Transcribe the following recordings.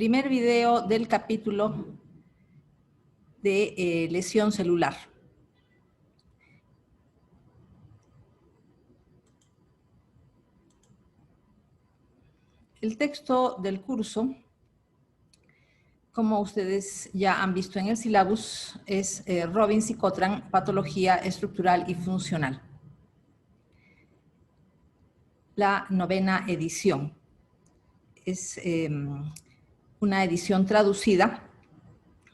Primer video del capítulo de lesión celular. El texto del curso, como ustedes ya han visto en el syllabus, es Robbins y Cotran, Patología Estructural y Funcional. La 9ª edición. Es una edición traducida.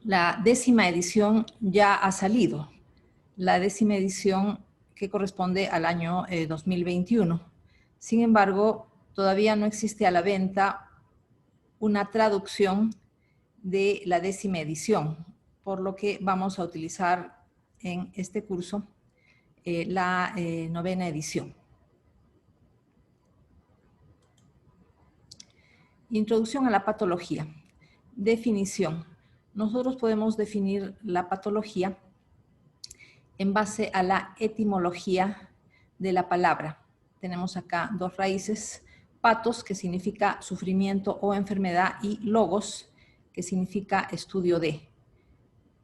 La 10ª edición ya ha salido. La 10ª edición que corresponde al año 2021. Sin embargo, todavía no existe a la venta una traducción de la 10ª edición, por lo que vamos a utilizar en este curso la 9ª edición. Introducción a la patología. Definición. Nosotros podemos definir la patología en base a la etimología de la palabra. Tenemos acá dos raíces: patos, que significa sufrimiento o enfermedad, y logos, que significa estudio de.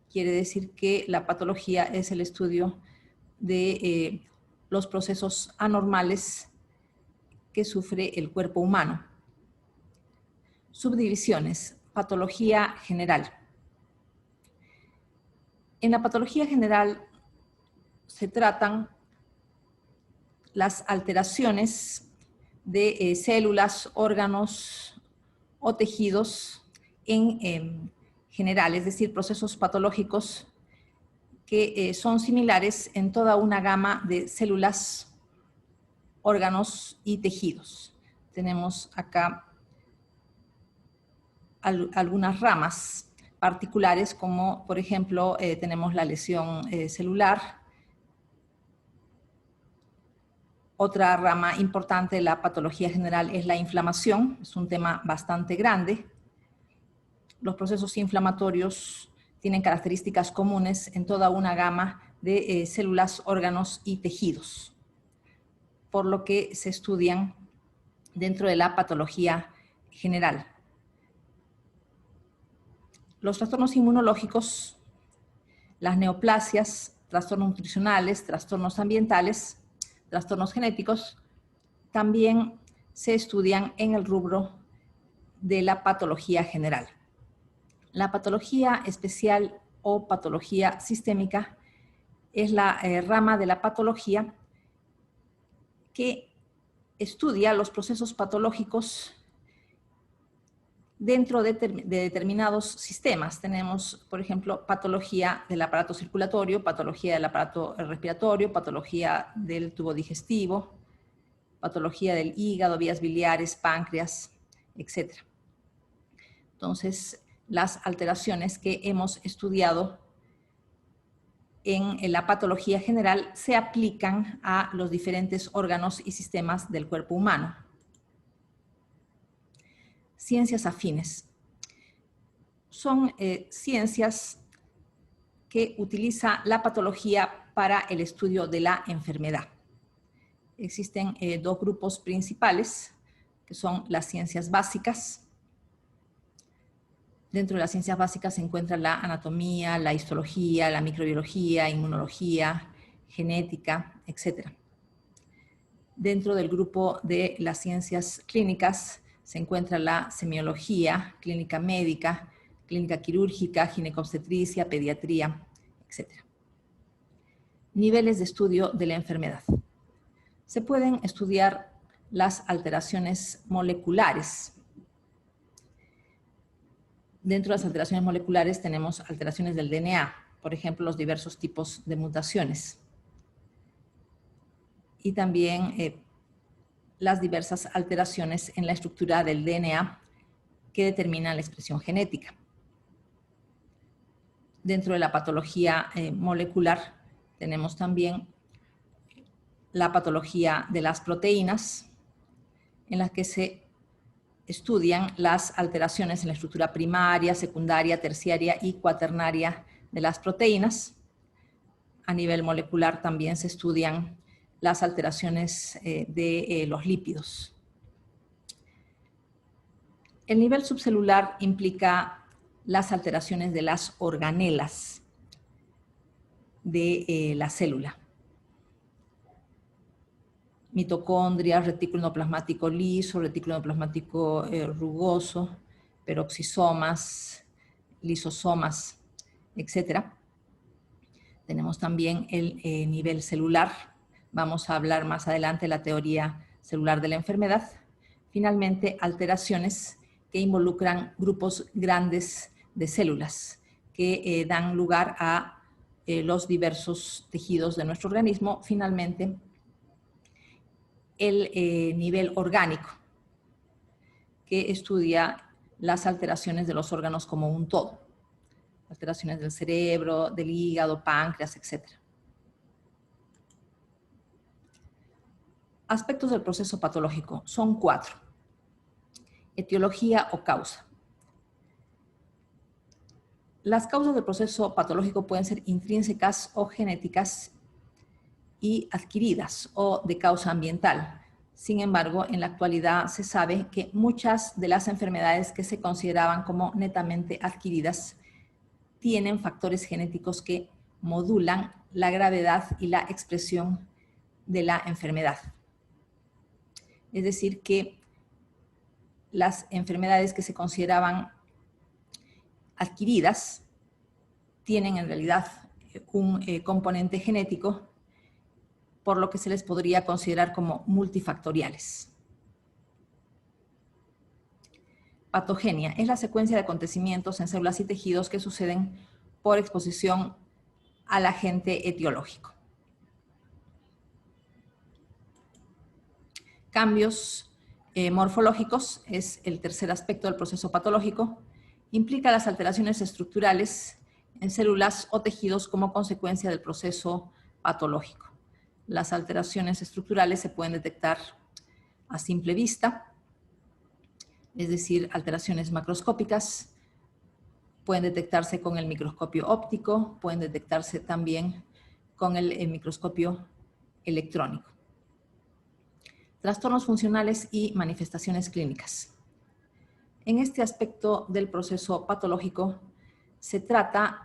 Quiere decir que la patología es el estudio de los procesos anormales que sufre el cuerpo humano. Subdivisiones. Patología general. En la patología general se tratan las alteraciones de células, órganos o tejidos en general, es decir, procesos patológicos que son similares en toda una gama de células, órganos y tejidos. Tenemos acá algunas ramas particulares, como por ejemplo tenemos la lesión celular. Otra rama importante de la patología general es la inflamación. Es un tema bastante grande. Los procesos inflamatorios tienen características comunes en toda una gama de células, órganos y tejidos, por lo que se estudian dentro de la patología general. Los trastornos inmunológicos, las neoplasias, trastornos nutricionales, trastornos ambientales, trastornos genéticos, también se estudian en el rubro de la patología general. La patología especial o patología sistémica es la rama de la patología que estudia los procesos patológicos dentro de determinados sistemas. Tenemos, por ejemplo, patología del aparato circulatorio, patología del aparato respiratorio, patología del tubo digestivo, patología del hígado, vías biliares, páncreas, etc. Entonces, las alteraciones que hemos estudiado en la patología general se aplican a los diferentes órganos y sistemas del cuerpo humano. Ciencias afines. Son ciencias que utiliza la patología para el estudio de la enfermedad. Existen dos grupos principales, que son las ciencias básicas. Dentro de las ciencias básicas se encuentra la anatomía, la histología, la microbiología, inmunología, genética, etc. Dentro del grupo de las ciencias clínicas se encuentra la semiología, clínica médica, clínica quirúrgica, ginecobstetricia, pediatría, etc. Niveles de estudio de la enfermedad. Se pueden estudiar las alteraciones moleculares. Dentro de las alteraciones moleculares tenemos alteraciones del DNA, por ejemplo, los diversos tipos de mutaciones. Y también las diversas alteraciones en la estructura del DNA que determinan la expresión genética. Dentro de la patología molecular tenemos también la patología de las proteínas, en las que se estudian las alteraciones en la estructura primaria, secundaria, terciaria y cuaternaria de las proteínas. A nivel molecular también se estudian las alteraciones de los lípidos. El nivel subcelular implica las alteraciones de las organelas de la célula. Mitocondrias, retículo endoplasmático liso, retículo endoplasmático rugoso, peroxisomas, lisosomas, etc. Tenemos también el nivel celular. Vamos a hablar más adelante de la teoría celular de la enfermedad. Finalmente, alteraciones que involucran grupos grandes de células que dan lugar a los diversos tejidos de nuestro organismo. Finalmente, el nivel orgánico, que estudia las alteraciones de los órganos como un todo. Alteraciones del cerebro, del hígado, páncreas, etc. Aspectos del proceso patológico. Son 4. Etiología o causa. Las causas del proceso patológico pueden ser intrínsecas o genéticas y adquiridas o de causa ambiental. Sin embargo, en la actualidad se sabe que muchas de las enfermedades que se consideraban como netamente adquiridas tienen factores genéticos que modulan la gravedad y la expresión de la enfermedad. Es decir, que las enfermedades que se consideraban adquiridas tienen en realidad un componente genético, por lo que se les podría considerar como multifactoriales. Patogenia es la secuencia de acontecimientos en células y tejidos que suceden por exposición al agente etiológico. Cambios morfológicos es el tercer aspecto del proceso patológico. Implica las alteraciones estructurales en células o tejidos como consecuencia del proceso patológico. Las alteraciones estructurales se pueden detectar a simple vista, es decir, alteraciones macroscópicas, pueden detectarse con el microscopio óptico, pueden detectarse también con el microscopio electrónico. Trastornos funcionales y manifestaciones clínicas. En este aspecto del proceso patológico se tratan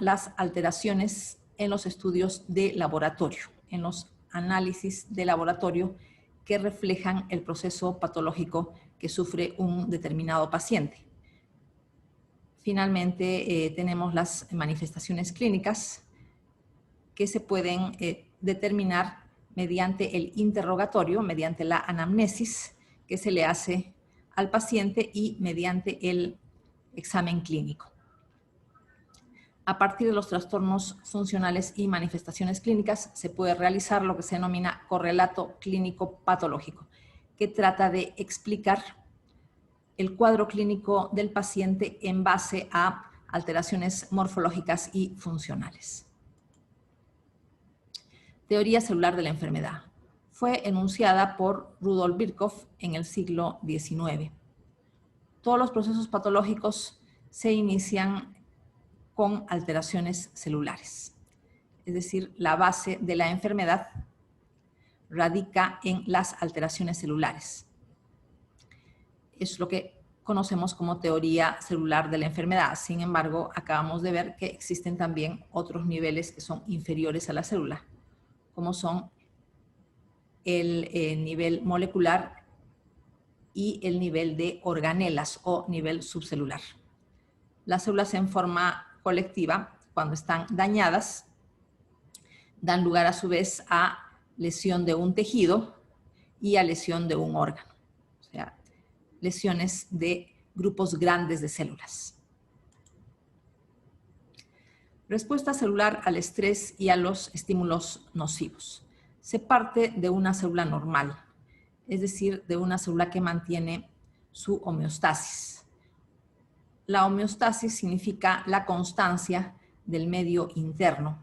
las alteraciones en los estudios de laboratorio, en los análisis de laboratorio que reflejan el proceso patológico que sufre un determinado paciente. Finalmente, tenemos las manifestaciones clínicas que se pueden determinar mediante el interrogatorio, mediante la anamnesis que se le hace al paciente y mediante el examen clínico. A partir de los trastornos funcionales y manifestaciones clínicas se puede realizar lo que se denomina correlato clínico patológico, que trata de explicar el cuadro clínico del paciente en base a alteraciones morfológicas y funcionales. Teoría celular de la enfermedad. Fue enunciada por Rudolf Virchow en el siglo XIX. Todos los procesos patológicos se inician con alteraciones celulares. Es decir, la base de la enfermedad radica en las alteraciones celulares. Es lo que conocemos como teoría celular de la enfermedad. Sin embargo, acabamos de ver que existen también otros niveles que son inferiores a la célula, como son el nivel molecular y el nivel de organelas o nivel subcelular. Las células en forma colectiva, cuando están dañadas, dan lugar a su vez a lesión de un tejido y a lesión de un órgano. O sea, lesiones de grupos grandes de células. Respuesta celular al estrés y a los estímulos nocivos. Se parte de una célula normal, es decir, de una célula que mantiene su homeostasis. La homeostasis significa la constancia del medio interno.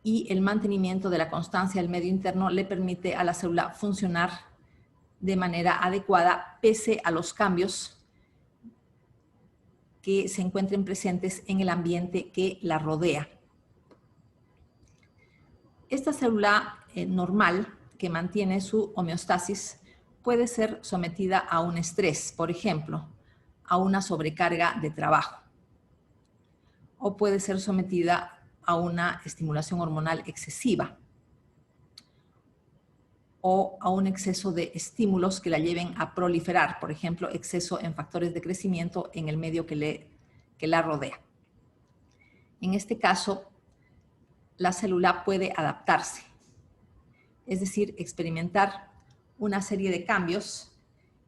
Y el mantenimiento de la constancia del medio interno le permite a la célula funcionar de manera adecuada pese a los cambios que se encuentren presentes en el ambiente que la rodea. Esta célula normal que mantiene su homeostasis puede ser sometida a un estrés, por ejemplo, a una sobrecarga de trabajo, o puede ser sometida a una estimulación hormonal excesiva, o a un exceso de estímulos que la lleven a proliferar, por ejemplo, exceso en factores de crecimiento en el medio que la rodea. En este caso, la célula puede adaptarse, es decir, experimentar una serie de cambios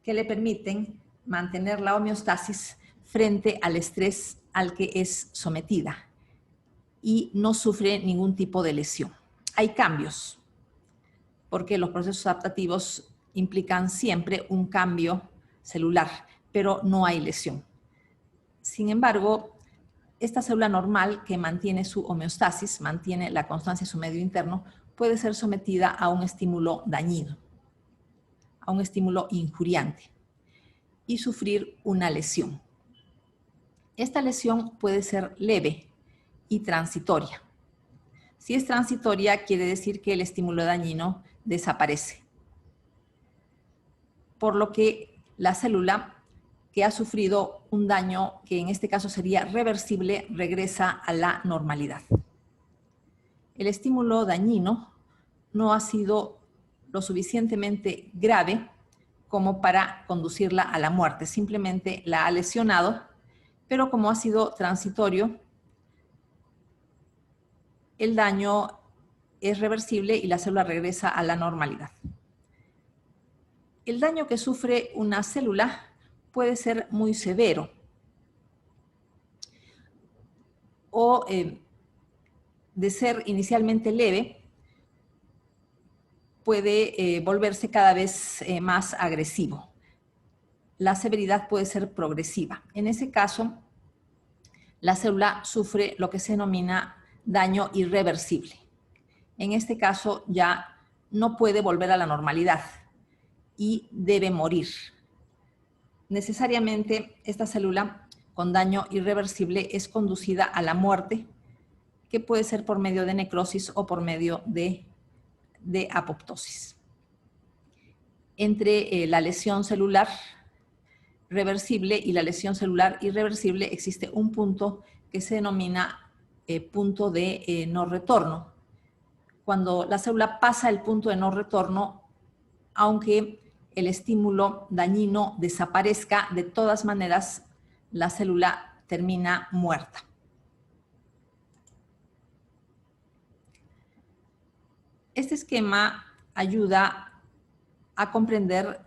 que le permiten mantener la homeostasis frente al estrés al que es sometida y no sufre ningún tipo de lesión. Hay cambios, porque los procesos adaptativos implican siempre un cambio celular, pero no hay lesión. Sin embargo, esta célula normal que mantiene su homeostasis, mantiene la constancia de su medio interno, puede ser sometida a un estímulo dañino, a un estímulo injuriante y sufrir una lesión. Esta lesión puede ser leve y transitoria. Si es transitoria, quiere decir que el estímulo dañino desaparece, por lo que la célula que ha sufrido un daño que en este caso sería reversible regresa a la normalidad. El estímulo dañino no ha sido lo suficientemente grave como para conducirla a la muerte, simplemente la ha lesionado, pero como ha sido transitorio, el daño es reversible y la célula regresa a la normalidad. El daño que sufre una célula puede ser muy severo o de ser inicialmente leve, puede volverse cada vez más agresivo. La severidad puede ser progresiva. En ese caso, la célula sufre lo que se denomina daño irreversible. En este caso ya no puede volver a la normalidad y debe morir. Necesariamente esta célula con daño irreversible es conducida a la muerte, que puede ser por medio de necrosis o por medio de apoptosis. Entre la lesión celular reversible y la lesión celular irreversible existe un punto que se denomina punto de no retorno. Cuando la célula pasa el punto de no retorno, aunque el estímulo dañino desaparezca, de todas maneras la célula termina muerta. Este esquema ayuda a comprender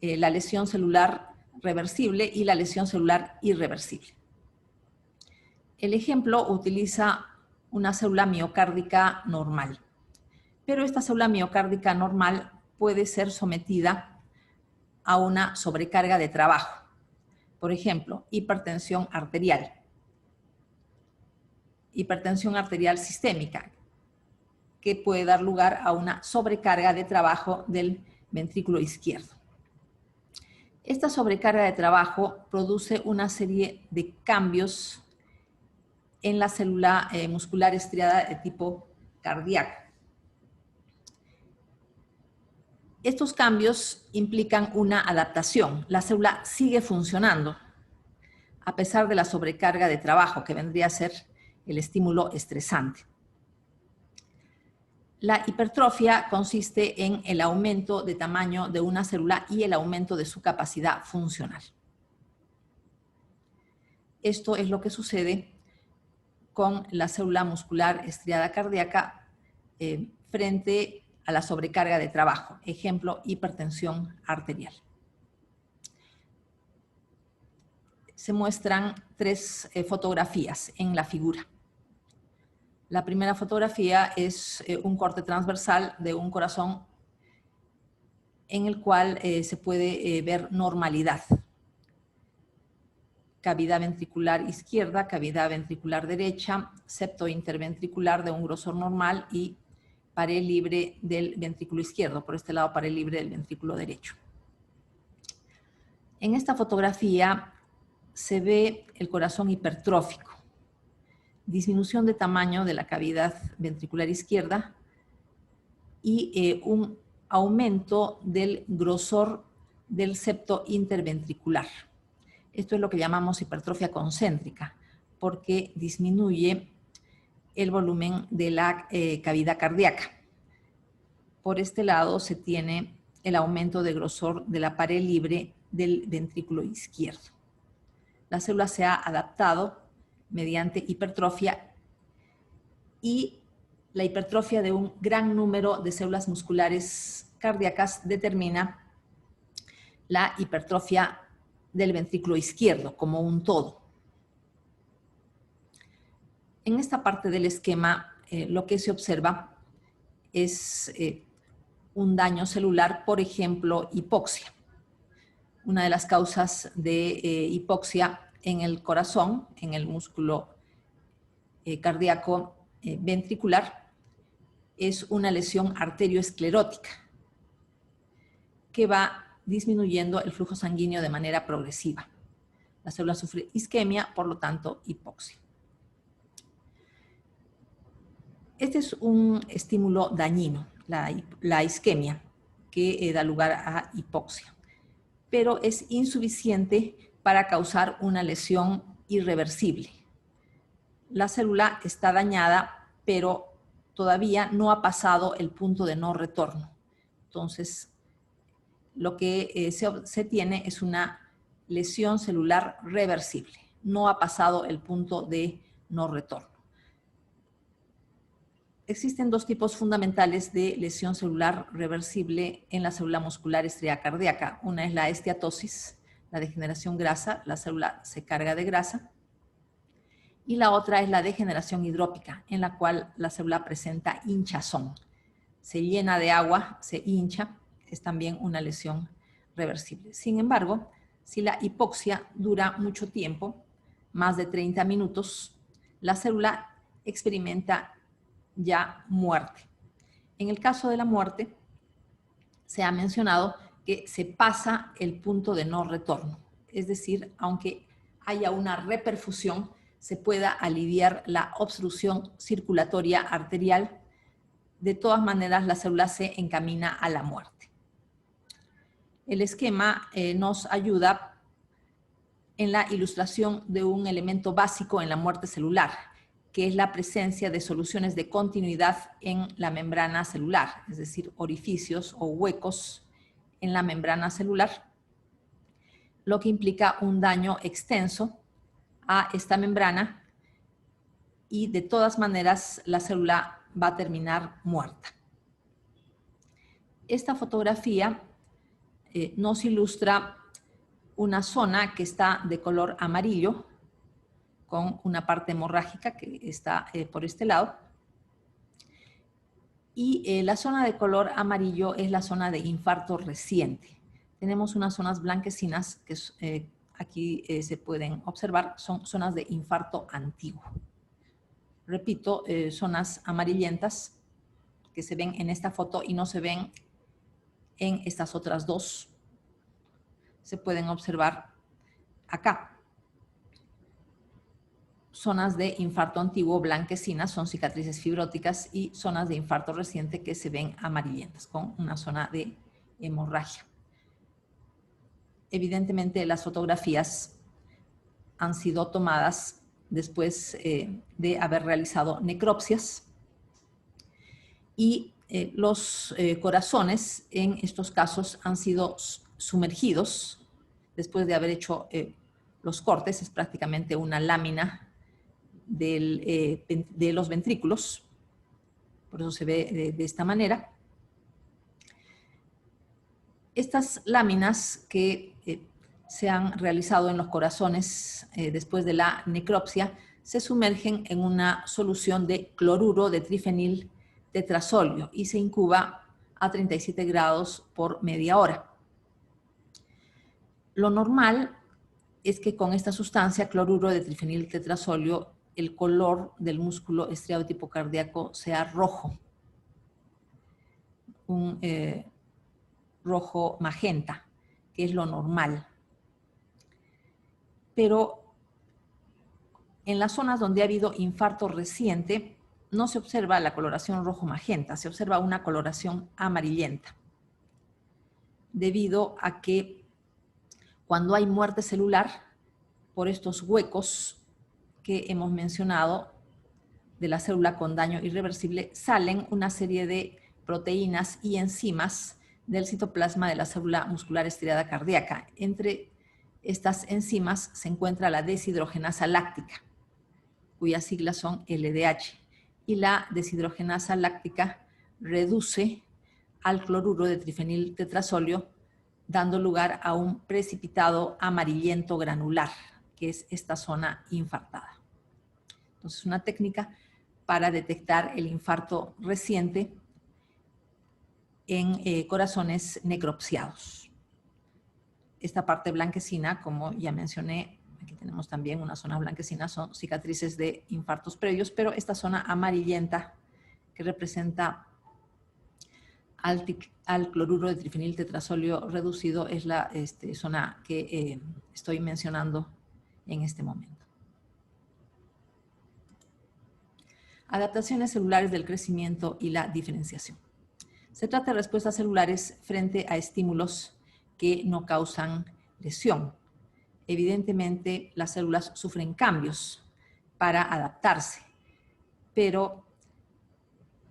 la lesión celular reversible y la lesión celular irreversible. El ejemplo utiliza una célula miocárdica normal, pero esta célula miocárdica normal puede ser sometida a una sobrecarga de trabajo, por ejemplo, hipertensión arterial sistémica, que puede dar lugar a una sobrecarga de trabajo del ventrículo izquierdo. Esta sobrecarga de trabajo produce una serie de cambios en la célula muscular estriada de tipo cardíaco. Estos cambios implican una adaptación. La célula sigue funcionando a pesar de la sobrecarga de trabajo, que vendría a ser el estímulo estresante. La hipertrofia consiste en el aumento de tamaño de una célula y el aumento de su capacidad funcional. Esto es lo que sucede con la célula muscular estriada cardíaca frente a la sobrecarga de trabajo. Ejemplo, hipertensión arterial. Se muestran tres fotografías en la figura. La primera fotografía es un corte transversal de un corazón en el cual se puede ver normalidad. Cavidad ventricular izquierda, cavidad ventricular derecha, septo interventricular de un grosor normal y pared libre del ventrículo izquierdo. Por este lado, pared libre del ventrículo derecho. En esta fotografía se ve el corazón hipertrófico. Disminución de tamaño de la cavidad ventricular izquierda y un aumento del grosor del septo interventricular. Esto es lo que llamamos hipertrofia concéntrica, porque disminuye el volumen de la cavidad cardíaca. Por este lado se tiene el aumento de grosor de la pared libre del ventrículo izquierdo. La célula se ha adaptado mediante hipertrofia y la hipertrofia de un gran número de células musculares cardíacas determina la hipertrofia del ventrículo izquierdo como un todo. En esta parte del esquema lo que se observa es un daño celular, por ejemplo, hipoxia. Una de las causas de hipoxia en el corazón, en el músculo cardíaco ventricular, es una lesión arterioesclerótica que va disminuyendo el flujo sanguíneo de manera progresiva. La célula sufre isquemia, por lo tanto, hipoxia. Este es un estímulo dañino, la isquemia, que da lugar a hipoxia, pero es insuficiente para causar una lesión irreversible. La célula está dañada, pero todavía no ha pasado el punto de no retorno. Entonces, lo que se tiene es una lesión celular reversible. No ha pasado el punto de no retorno. Existen dos tipos fundamentales de lesión celular reversible en la célula muscular estriada cardíaca. Una es la esteatosis, la degeneración grasa, la célula se carga de grasa. Y la otra es la degeneración hidrópica, en la cual la célula presenta hinchazón. Se llena de agua, se hincha, es también una lesión reversible. Sin embargo, si la hipoxia dura mucho tiempo, más de 30 minutos, la célula experimenta ya muerte. En el caso de la muerte, se ha mencionado que se pasa el punto de no retorno. Es decir, aunque haya una reperfusión, se pueda aliviar la obstrucción circulatoria arterial. De todas maneras, la célula se encamina a la muerte. El esquema nos ayuda en la ilustración de un elemento básico en la muerte celular, que es la presencia de soluciones de continuidad en la membrana celular, es decir, orificios o huecos en la membrana celular, lo que implica un daño extenso a esta membrana y de todas maneras la célula va a terminar muerta. Esta fotografía nos ilustra una zona que está de color amarillo, con una parte hemorrágica que está por este lado. Y la zona de color amarillo es la zona de infarto reciente. Tenemos unas zonas blanquecinas que aquí se pueden observar, son zonas de infarto antiguo. Repito, zonas amarillentas que se ven en esta foto y no se ven en estas otras dos. Se pueden observar acá. Zonas de infarto antiguo blanquecinas son cicatrices fibróticas y zonas de infarto reciente que se ven amarillentas con una zona de hemorragia. Evidentemente las fotografías han sido tomadas después de haber realizado necropsias y los corazones en estos casos han sido sumergidos después de haber hecho los cortes. Es prácticamente una lámina de los ventrículos, por eso se ve de esta manera. Estas láminas que se han realizado en los corazones después de la necropsia se sumergen en una solución de cloruro de trifenil tetrazolio y se incuba a 37 grados por media hora. Lo normal es que con esta sustancia, cloruro de trifenil tetrazolio, el color del músculo estriado tipo cardíaco sea rojo, un rojo magenta, que es lo normal. Pero en las zonas donde ha habido infarto reciente, no se observa la coloración rojo magenta, se observa una coloración amarillenta, debido a que Cuando hay muerte celular, por estos huecos que hemos mencionado de la célula con daño irreversible, salen una serie de proteínas y enzimas del citoplasma de la célula muscular estriada cardíaca. Entre estas enzimas se encuentra la deshidrogenasa láctica, cuyas siglas son LDH, y la deshidrogenasa láctica reduce al cloruro de trifenil tetrasóleo, dando lugar a un precipitado amarillento granular, que es esta zona infartada. Entonces, una técnica para detectar el infarto reciente en corazones necropsiados. Esta parte blanquecina, como ya mencioné, aquí tenemos también una zona blanquecina, son cicatrices de infartos previos, pero esta zona amarillenta que representa al cloruro de trifenil tetrasóleo reducido es la zona que estoy mencionando en este momento. Adaptaciones celulares del crecimiento y la diferenciación. Se trata de respuestas celulares frente a estímulos que no causan lesión. Evidentemente, las células sufren cambios para adaptarse, pero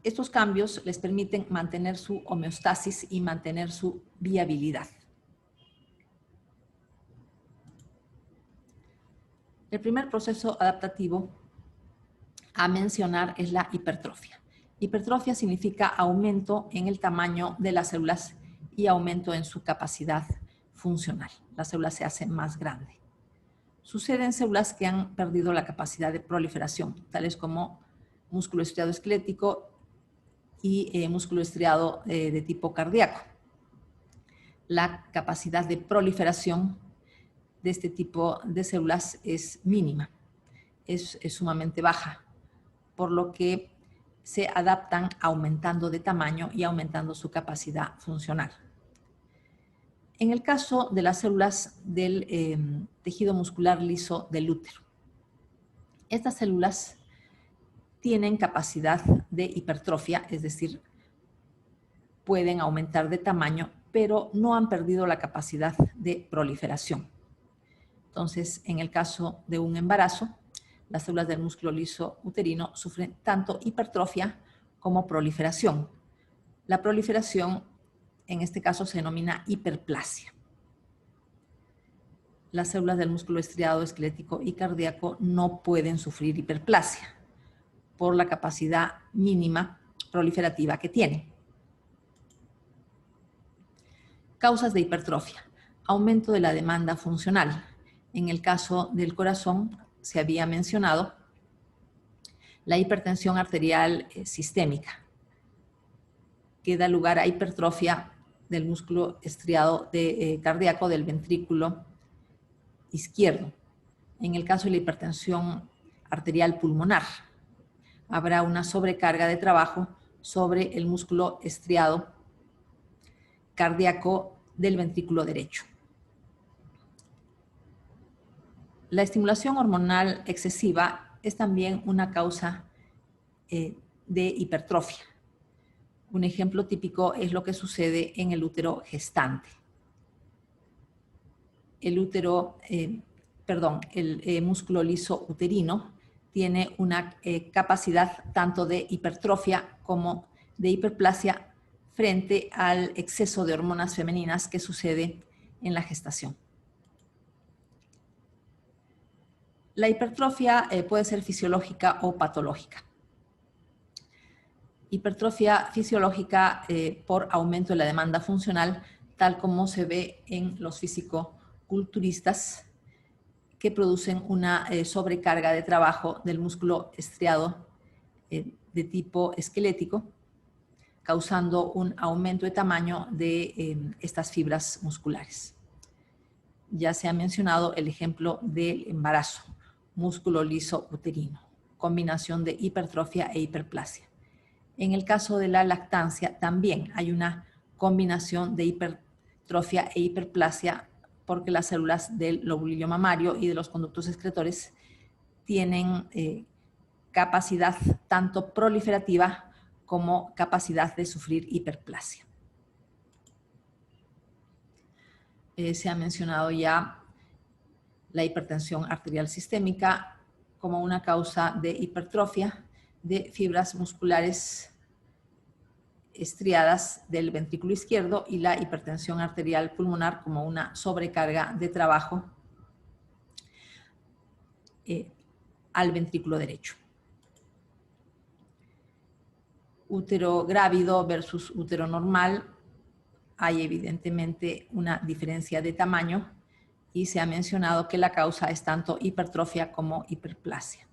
estos cambios les permiten mantener su homeostasis y mantener su viabilidad. El primer proceso adaptativo a mencionar es la hipertrofia. Hipertrofia significa aumento en el tamaño de las células y aumento en su capacidad funcional. La célula se hace más grande. Sucede en células que han perdido la capacidad de proliferación, tales como músculo estriado esquelético y músculo estriado de tipo cardíaco. La capacidad de proliferación de este tipo de células es mínima, es sumamente baja, por lo que se adaptan aumentando de tamaño y aumentando su capacidad funcional. En el caso de las células del tejido muscular liso del útero, estas células tienen capacidad de hipertrofia, es decir, pueden aumentar de tamaño, pero no han perdido la capacidad de proliferación. Entonces, en el caso de un embarazo, las células del músculo liso uterino sufren tanto hipertrofia como proliferación. La proliferación, en este caso, se denomina hiperplasia. Las células del músculo estriado esquelético y cardíaco no pueden sufrir hiperplasia por la capacidad mínima proliferativa que tienen. Causas de hipertrofia. Aumento de la demanda funcional. En el caso del corazón, se había mencionado la hipertensión arterial sistémica, que da lugar a hipertrofia del músculo estriado cardíaco del ventrículo izquierdo. En el caso de la hipertensión arterial pulmonar, habrá una sobrecarga de trabajo sobre el músculo estriado cardíaco del ventrículo derecho. La estimulación hormonal excesiva es también una causa de hipertrofia. Un ejemplo típico es lo que sucede en el útero gestante. El músculo liso uterino tiene una capacidad tanto de hipertrofia como de hiperplasia frente al exceso de hormonas femeninas que sucede en la gestación. La hipertrofia puede ser fisiológica o patológica. Hipertrofia fisiológica por aumento de la demanda funcional, tal como se ve en los fisicoculturistas que producen una sobrecarga de trabajo del músculo estriado de tipo esquelético, causando un aumento de tamaño de estas fibras musculares. Ya se ha mencionado el ejemplo del embarazo, músculo liso uterino, combinación de hipertrofia e hiperplasia. En el caso de la lactancia también hay una combinación de hipertrofia e hiperplasia porque las células del lobulillo mamario y de los conductos excretores tienen capacidad tanto proliferativa como capacidad de sufrir hiperplasia. se ha mencionado ya la hipertensión arterial sistémica como una causa de hipertrofia de fibras musculares estriadas del ventrículo izquierdo y la hipertensión arterial pulmonar como una sobrecarga de trabajo al ventrículo derecho. Útero grávido versus útero normal, hay evidentemente una diferencia de tamaño y se ha mencionado que la causa es tanto hipertrofia como hiperplasia.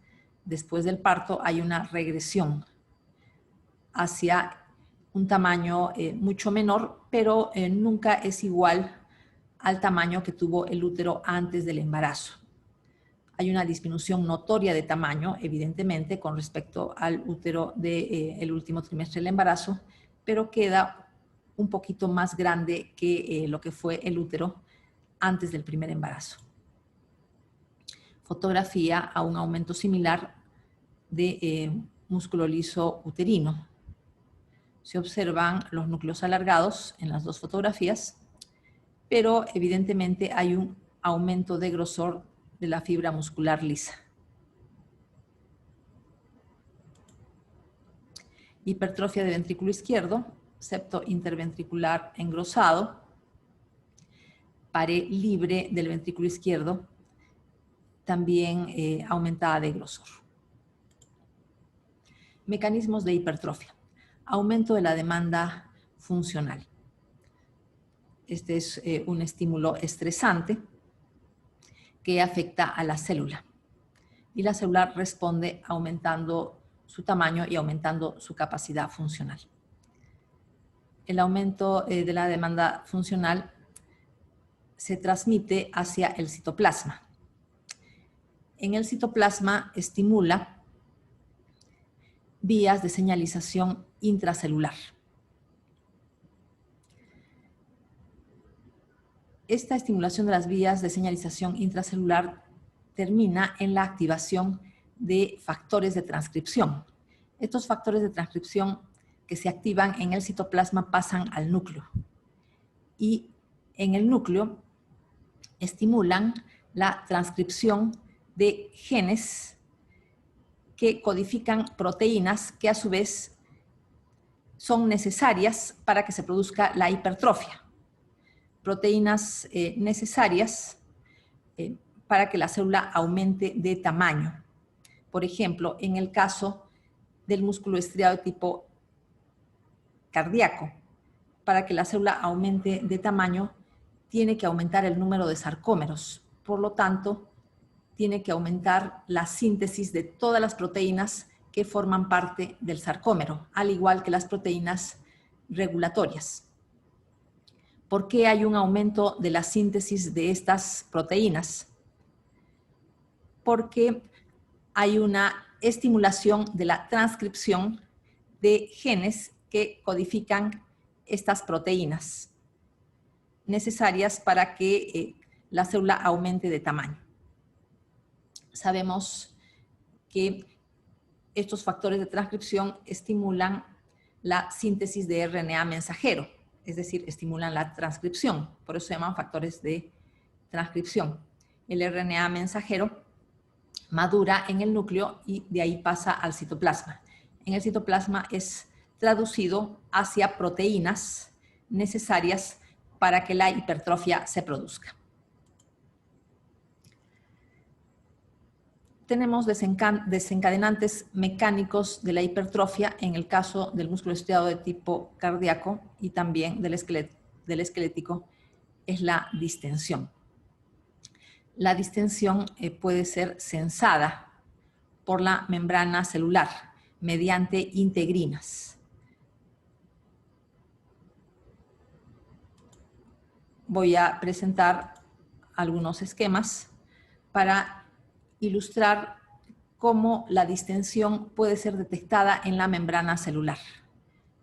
Después del parto hay una regresión hacia un tamaño mucho menor, pero nunca es igual al tamaño que tuvo el útero antes del embarazo. Hay una disminución notoria de tamaño, evidentemente, con respecto al útero del último trimestre del embarazo, pero queda un poquito más grande que lo que fue el útero antes del primer embarazo. Fotografía a un aumento similar de músculo liso uterino. Se observan los núcleos alargados en las dos fotografías, pero evidentemente hay un aumento de grosor de la fibra muscular lisa. Hipertrofia de ventrículo izquierdo, septo interventricular engrosado, pared libre del ventrículo izquierdo, también aumentada de grosor. Mecanismos de hipertrofia. Aumento de la demanda funcional. Este es un estímulo estresante que afecta a la célula. Y la célula responde aumentando su tamaño y aumentando su capacidad funcional. El aumento de la demanda funcional se transmite hacia el citoplasma. En el citoplasma estimula vías de señalización intracelular. Esta estimulación de las vías de señalización intracelular termina en la activación de factores de transcripción. Estos factores de transcripción que se activan en el citoplasma pasan al núcleo y en el núcleo estimulan la transcripción de genes que codifican proteínas que a su vez son necesarias para que se produzca la hipertrofia. Proteínas necesarias para que la célula aumente de tamaño. Por ejemplo, en el caso del músculo estriado de tipo cardíaco, para que la célula aumente de tamaño, tiene que aumentar el número de sarcómeros. Por lo tanto, tiene que aumentar la síntesis de todas las proteínas que forman parte del sarcómero, al igual que las proteínas regulatorias. ¿Por qué hay un aumento de la síntesis de estas proteínas? Porque hay una estimulación de la transcripción de genes que codifican estas proteínas necesarias para que la célula aumente de tamaño. Sabemos que estos factores de transcripción estimulan la síntesis de RNA mensajero, es decir, estimulan la transcripción, por eso se llaman factores de transcripción. El RNA mensajero madura en el núcleo y de ahí pasa al citoplasma. En el citoplasma es traducido hacia proteínas necesarias para que la hipertrofia se produzca. Tenemos desencadenantes mecánicos de la hipertrofia en el caso del músculo estriado de tipo cardíaco y también del esquelético, es la distensión. La distensión puede ser sensada por la membrana celular mediante integrinas. Voy a presentar algunos esquemas para ilustrar cómo la distensión puede ser detectada en la membrana celular.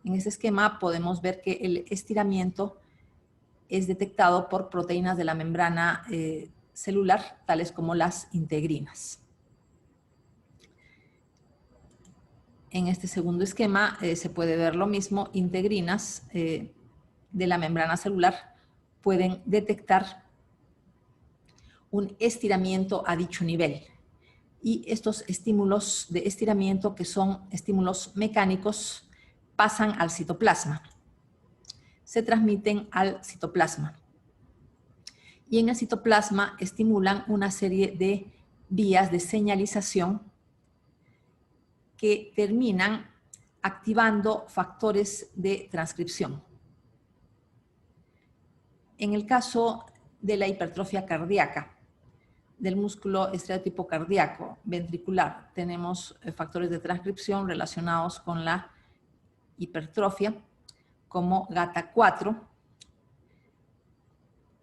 En este esquema podemos ver que el estiramiento es detectado por proteínas de la membrana celular, tales como las integrinas. En este segundo esquema se puede ver lo mismo, integrinas de la membrana celular pueden detectar un estiramiento a dicho nivel. Y estos estímulos de estiramiento, que son estímulos mecánicos, pasan al citoplasma. Se transmiten al citoplasma. Y en el citoplasma estimulan una serie de vías de señalización que terminan activando factores de transcripción. En el caso de la hipertrofia cardíaca, del músculo estereotipo cardíaco ventricular, tenemos factores de transcripción relacionados con la hipertrofia, como GATA4,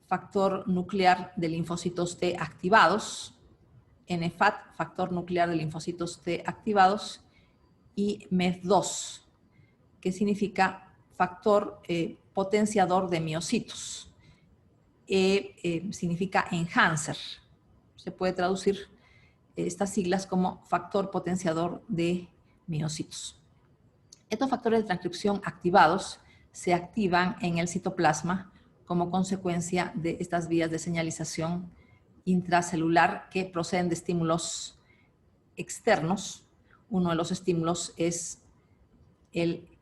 factor nuclear de linfocitos T activados, NFAT, factor nuclear de linfocitos T activados, y MEF2, que significa factor potenciador de miocitos. Significa enhancer. Se puede traducir estas siglas como factor potenciador de miocitos. Estos factores de transcripción activados se activan en el citoplasma como consecuencia de estas vías de señalización intracelular que proceden de estímulos externos. Uno de los estímulos es el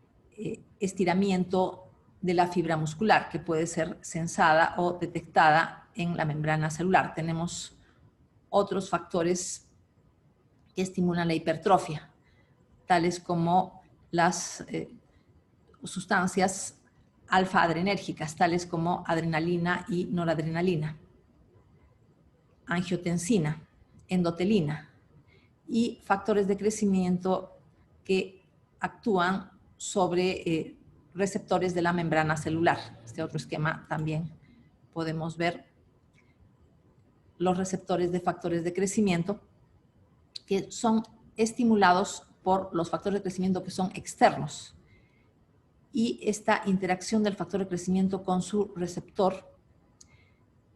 estiramiento de la fibra muscular, que puede ser sensada o detectada en la membrana celular. Tenemos otros factores que estimulan la hipertrofia, tales como las sustancias alfa-adrenérgicas, tales como adrenalina y noradrenalina, angiotensina, endotelina, y factores de crecimiento que actúan sobre receptores de la membrana celular. Este otro esquema también podemos ver los receptores de factores de crecimiento que son estimulados por los factores de crecimiento que son externos. Y esta interacción del factor de crecimiento con su receptor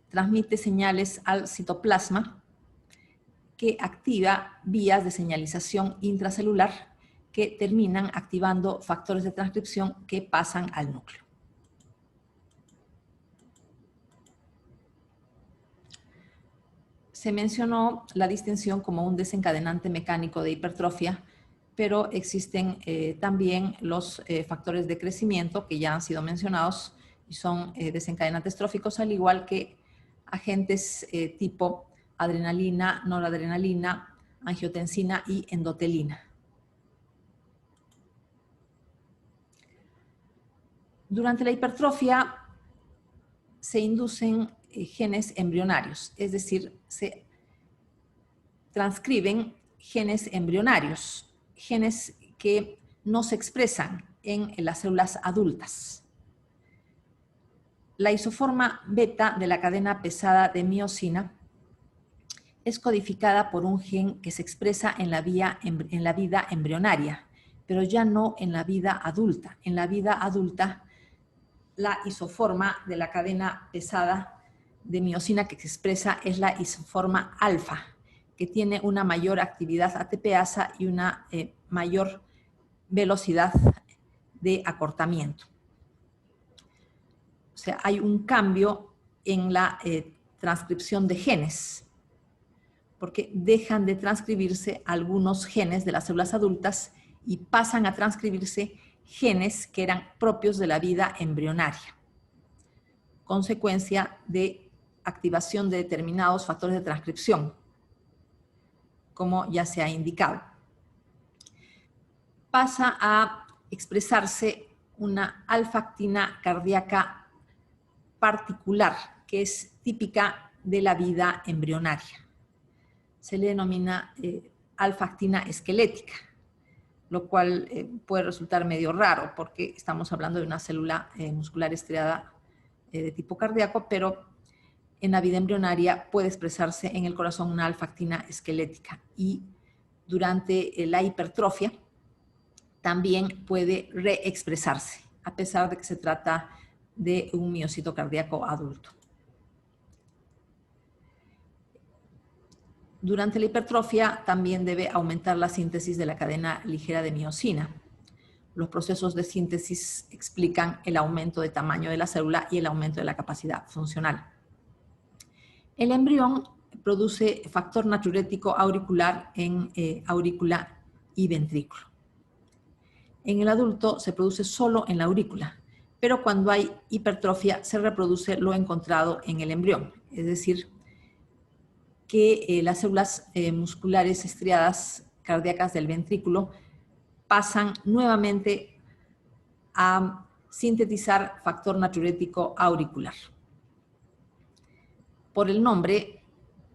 transmite señales al citoplasma que activa vías de señalización intracelular que terminan activando factores de transcripción que pasan al núcleo. Se mencionó la distensión como un desencadenante mecánico de hipertrofia, pero existen también los factores de crecimiento que ya han sido mencionados y son desencadenantes tróficos, al igual que agentes tipo adrenalina, noradrenalina, angiotensina y endotelina. Durante la hipertrofia se inducen genes embrionarios, es decir, se transcriben genes embrionarios, genes que no se expresan en las células adultas. La isoforma beta de la cadena pesada de miosina es codificada por un gen que se expresa en la vida embrionaria, pero ya no en la vida adulta. En la vida adulta, la isoforma de la cadena pesada de miosina que se expresa es la isoforma alfa, que tiene una mayor actividad ATPasa y una mayor velocidad de acortamiento. O sea, hay un cambio en la transcripción de genes, porque dejan de transcribirse algunos genes de las células adultas y pasan a transcribirse genes que eran propios de la vida embrionaria, consecuencia de activación de determinados factores de transcripción, como ya se ha indicado. Pasa a expresarse una alfa-actina cardíaca particular, que es típica de la vida embrionaria. Se le denomina alfa-actina esquelética, lo cual puede resultar medio raro porque estamos hablando de una célula muscular estriada de tipo cardíaco, pero en la vida embrionaria puede expresarse en el corazón una alfa-actina esquelética y durante la hipertrofia también puede reexpresarse, a pesar de que se trata de un miocito cardíaco adulto. Durante la hipertrofia también debe aumentar la síntesis de la cadena ligera de miosina, los procesos de síntesis explican el aumento de tamaño de la célula y el aumento de la capacidad funcional. El embrión produce factor natriurético auricular en aurícula y ventrículo. En el adulto se produce solo en la aurícula, pero cuando hay hipertrofia se reproduce lo encontrado en el embrión, es decir, que las células musculares estriadas cardíacas del ventrículo pasan nuevamente a sintetizar factor natriurético auricular. Por el nombre,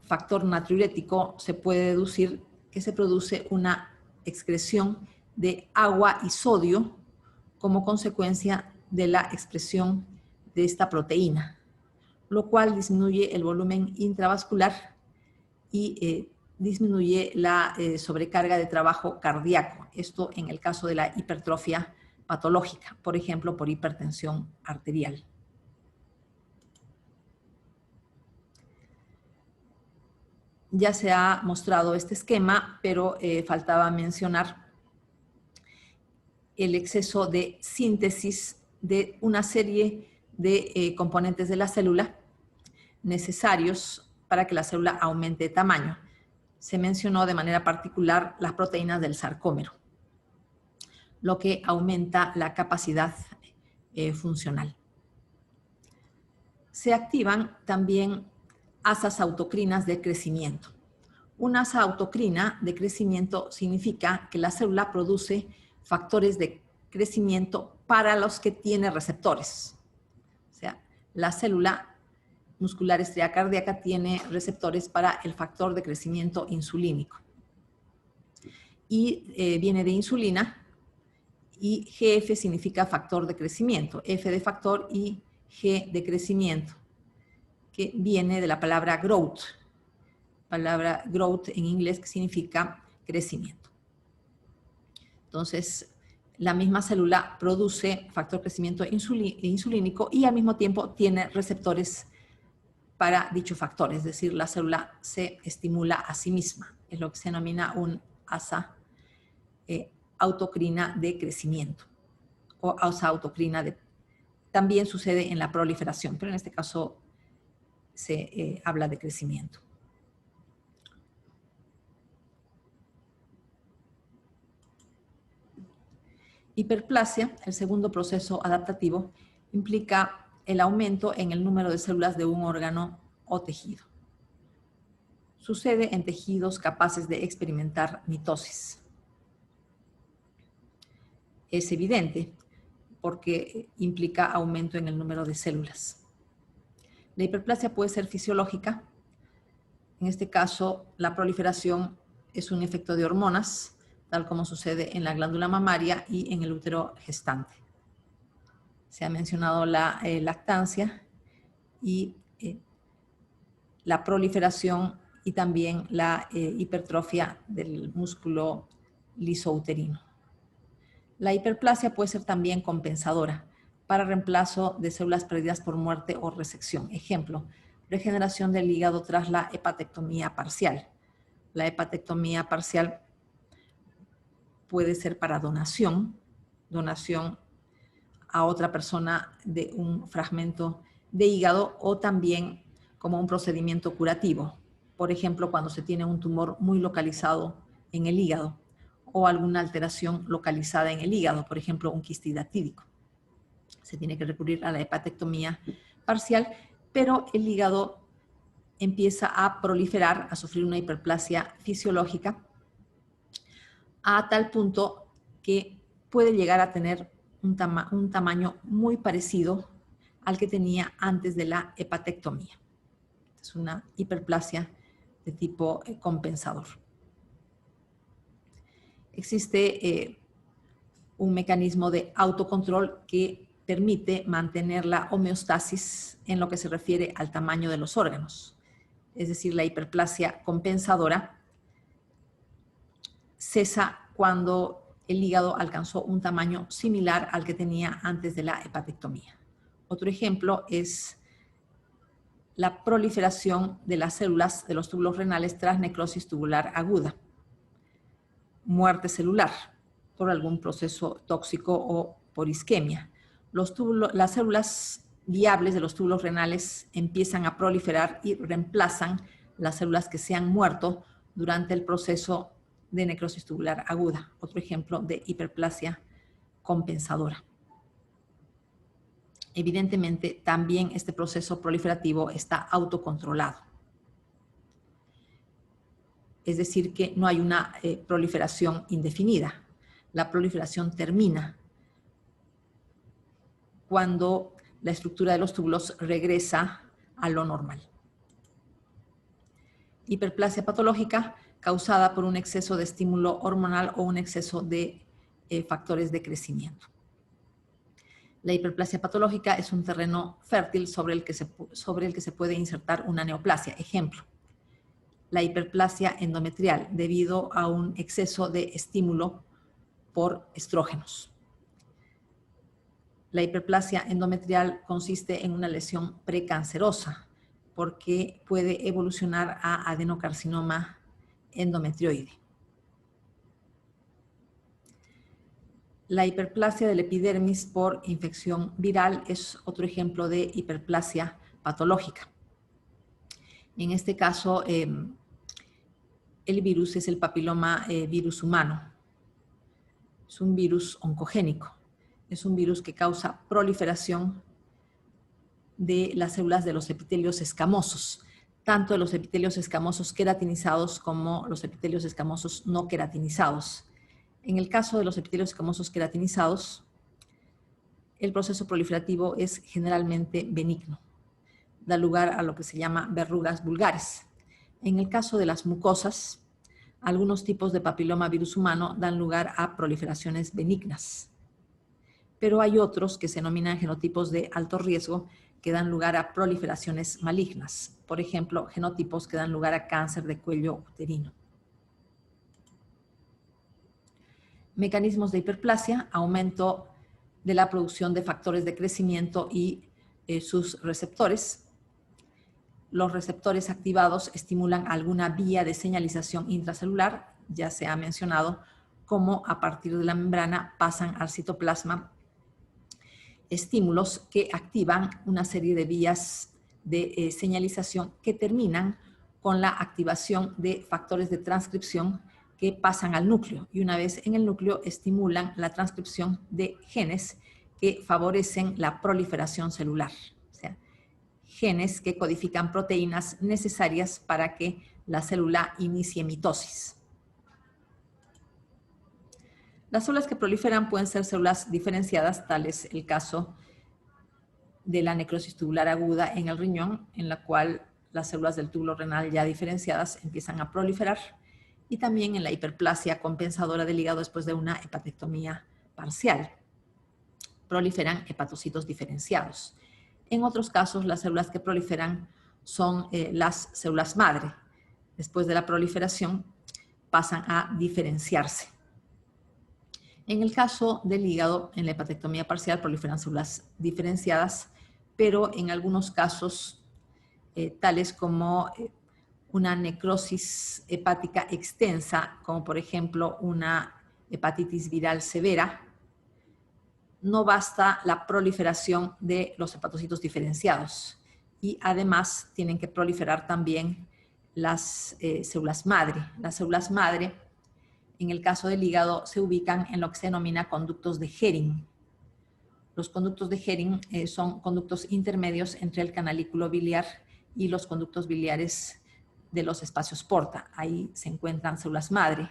factor natriurético, se puede deducir que se produce una excreción de agua y sodio como consecuencia de la expresión de esta proteína, lo cual disminuye el volumen intravascular y disminuye la sobrecarga de trabajo cardíaco. Esto en el caso de la hipertrofia patológica, por ejemplo, por hipertensión arterial. Ya se ha mostrado este esquema, pero faltaba mencionar el exceso de síntesis de una serie de componentes de la célula necesarios para que la célula aumente de tamaño. Se mencionó de manera particular las proteínas del sarcómero, lo que aumenta la capacidad funcional. Se activan también asas autocrinas de crecimiento. Una asa autocrina de crecimiento significa que la célula produce factores de crecimiento para los que tiene receptores. O sea, la célula muscular estría cardíaca tiene receptores para el factor de crecimiento insulínico. Y viene de insulina, y GF significa factor de crecimiento, F de factor y G de crecimiento, que viene de la palabra growth en inglés, que significa crecimiento. Entonces, la misma célula produce factor de crecimiento insulínico y al mismo tiempo tiene receptores para dicho factor, es decir, la célula se estimula a sí misma. Es lo que se denomina un asa autocrina de crecimiento o asa autocrina de... También sucede en la proliferación, pero en este caso se habla de crecimiento. Hiperplasia, el segundo proceso adaptativo, implica el aumento en el número de células de un órgano o tejido. Sucede en tejidos capaces de experimentar mitosis. Es evidente porque implica aumento en el número de células. La hiperplasia puede ser fisiológica. En este caso, la proliferación es un efecto de hormonas, tal como sucede en la glándula mamaria y en el útero gestante. Se ha mencionado la lactancia y la proliferación y también la hipertrofia del músculo lisouterino. La hiperplasia puede ser también compensadora para reemplazo de células perdidas por muerte o resección. Ejemplo, regeneración del hígado tras la hepatectomía parcial. La hepatectomía parcial puede ser para donación a otra persona de un fragmento de hígado o también como un procedimiento curativo. Por ejemplo, cuando se tiene un tumor muy localizado en el hígado o alguna alteración localizada en el hígado, por ejemplo, un quistidatídico. Se tiene que recurrir a la hepatectomía parcial, pero el hígado empieza a proliferar, a sufrir una hiperplasia fisiológica, a tal punto que puede llegar a tener un tamaño muy parecido al que tenía antes de la hepatectomía. Es una hiperplasia de tipo compensador. Existe un mecanismo de autocontrol que permite mantener la homeostasis en lo que se refiere al tamaño de los órganos. Es decir, la hiperplasia compensadora cesa cuando el hígado alcanzó un tamaño similar al que tenía antes de la hepatectomía. Otro ejemplo es la proliferación de las células de los túbulos renales tras necrosis tubular aguda. Muerte celular, por algún proceso tóxico o por isquemia. Las células viables de los túbulos renales empiezan a proliferar y reemplazan las células que se han muerto durante el proceso de necrosis tubular aguda. Otro ejemplo de hiperplasia compensadora. Evidentemente, también este proceso proliferativo está autocontrolado. Es decir, que no hay una proliferación indefinida. La proliferación termina cuando la estructura de los túbulos regresa a lo normal. Hiperplasia patológica causada por un exceso de estímulo hormonal o un exceso de factores de crecimiento. La hiperplasia patológica es un terreno fértil sobre el que se puede insertar una neoplasia. Ejemplo, la hiperplasia endometrial debido a un exceso de estímulo por estrógenos. La hiperplasia endometrial consiste en una lesión precancerosa porque puede evolucionar a adenocarcinoma endometrioide. La hiperplasia del epidermis por infección viral es otro ejemplo de hiperplasia patológica. En este caso, el virus es el papiloma virus humano. Es un virus oncogénico. Es un virus que causa proliferación de las células de los epitelios escamosos, tanto de los epitelios escamosos queratinizados como los epitelios escamosos no queratinizados. En el caso de los epitelios escamosos queratinizados, el proceso proliferativo es generalmente benigno. Da lugar a lo que se llama verrugas vulgares. En el caso de las mucosas, algunos tipos de papiloma virus humano dan lugar a proliferaciones benignas. Pero hay otros que se denominan genotipos de alto riesgo que dan lugar a proliferaciones malignas. Por ejemplo, genotipos que dan lugar a cáncer de cuello uterino. Mecanismos de hiperplasia, aumento de la producción de factores de crecimiento y sus receptores. Los receptores activados estimulan alguna vía de señalización intracelular, ya se ha mencionado, cómo a partir de la membrana pasan al citoplasma estímulos que activan una serie de vías de señalización que terminan con la activación de factores de transcripción que pasan al núcleo y una vez en el núcleo estimulan la transcripción de genes que favorecen la proliferación celular. O sea, genes que codifican proteínas necesarias para que la célula inicie mitosis. Las células que proliferan pueden ser células diferenciadas, tal es el caso de la necrosis tubular aguda en el riñón, en la cual las células del túbulo renal ya diferenciadas empiezan a proliferar, y también en la hiperplasia compensadora del hígado después de una hepatectomía parcial. Proliferan hepatocitos diferenciados. En otros casos, las células que proliferan son las células madre. Después de la proliferación, pasan a diferenciarse. En el caso del hígado, en la hepatectomía parcial proliferan células diferenciadas, pero en algunos casos, tales como una necrosis hepática extensa, como por ejemplo una hepatitis viral severa, no basta la proliferación de los hepatocitos diferenciados y además tienen que proliferar también las células madre. Las células madre, en el caso del hígado, se ubican en lo que se denomina conductos de Hering. Los conductos de Hering son conductos intermedios entre el canalículo biliar y los conductos biliares de los espacios porta. Ahí se encuentran células madre,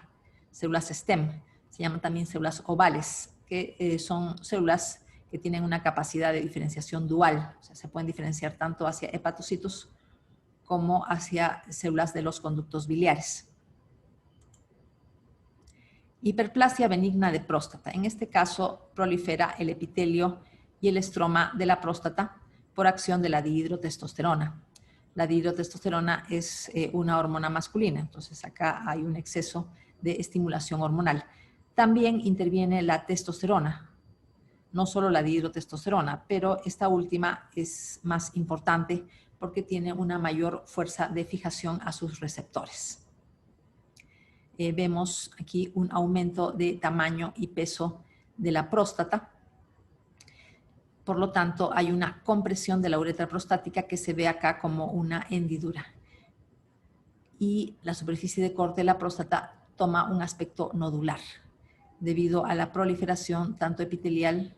células stem, se llaman también células ovales, que son células que tienen una capacidad de diferenciación dual. O sea, se pueden diferenciar tanto hacia hepatocitos como hacia células de los conductos biliares. Hiperplasia benigna de próstata. En este caso, prolifera el epitelio y el estroma de la próstata por acción de la dihidrotestosterona. La dihidrotestosterona es una hormona masculina, entonces acá hay un exceso de estimulación hormonal. También interviene la testosterona, no solo la dihidrotestosterona, pero esta última es más importante porque tiene una mayor fuerza de fijación a sus receptores. vemos aquí un aumento de tamaño y peso de la próstata. Por lo tanto, hay una compresión de la uretra prostática que se ve acá como una hendidura. Y la superficie de corte de la próstata toma un aspecto nodular debido a la proliferación tanto epitelial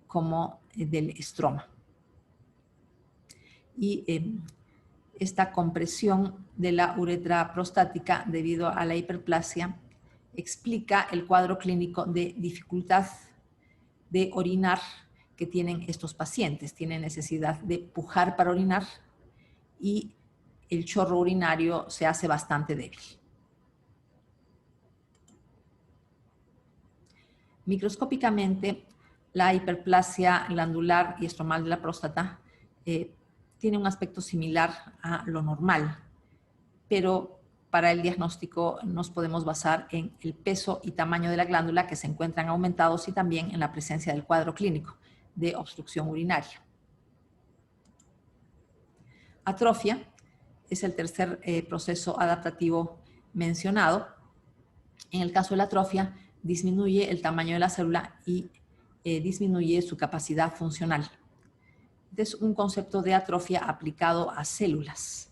como del estroma. Y esta compresión de la uretra prostática debido a la hiperplasia explica el cuadro clínico de dificultad de orinar que tienen estos pacientes. Tienen necesidad de pujar para orinar y el chorro urinario se hace bastante débil. Microscópicamente, la hiperplasia glandular y estromal de la próstata tiene un aspecto similar a lo normal, pero para el diagnóstico nos podemos basar en el peso y tamaño de la glándula que se encuentran aumentados y también en la presencia del cuadro clínico de obstrucción urinaria. Atrofia es el tercer proceso adaptativo mencionado. En el caso de la atrofia, disminuye el tamaño de la célula y disminuye su capacidad funcional. Es un concepto de atrofia aplicado a células.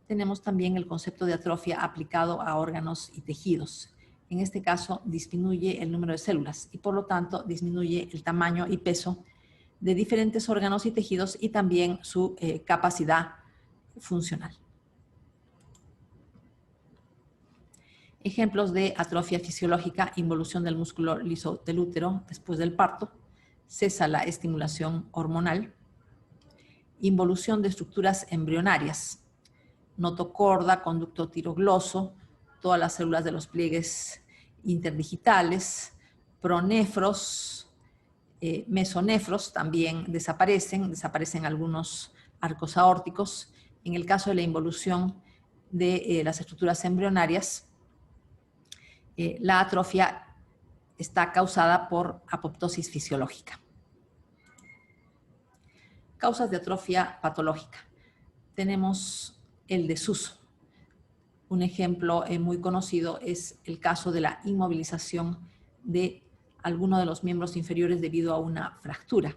Tenemos también el concepto de atrofia aplicado a órganos y tejidos. En este caso, disminuye el número de células y por lo tanto disminuye el tamaño y peso de diferentes órganos y tejidos y también su capacidad funcional. Ejemplos de atrofia fisiológica: involución del músculo liso del útero después del parto, cesa la estimulación hormonal, involución de estructuras embrionarias, notocorda, conducto tirogloso, todas las células de los pliegues interdigitales, pronefros, mesonefros también desaparecen algunos arcos aórticos. En el caso de la involución de las estructuras embrionarias, la atrofia está causada por apoptosis fisiológica. Causas de atrofia patológica. Tenemos el desuso. Un ejemplo muy conocido es el caso de la inmovilización de alguno de los miembros inferiores debido a una fractura.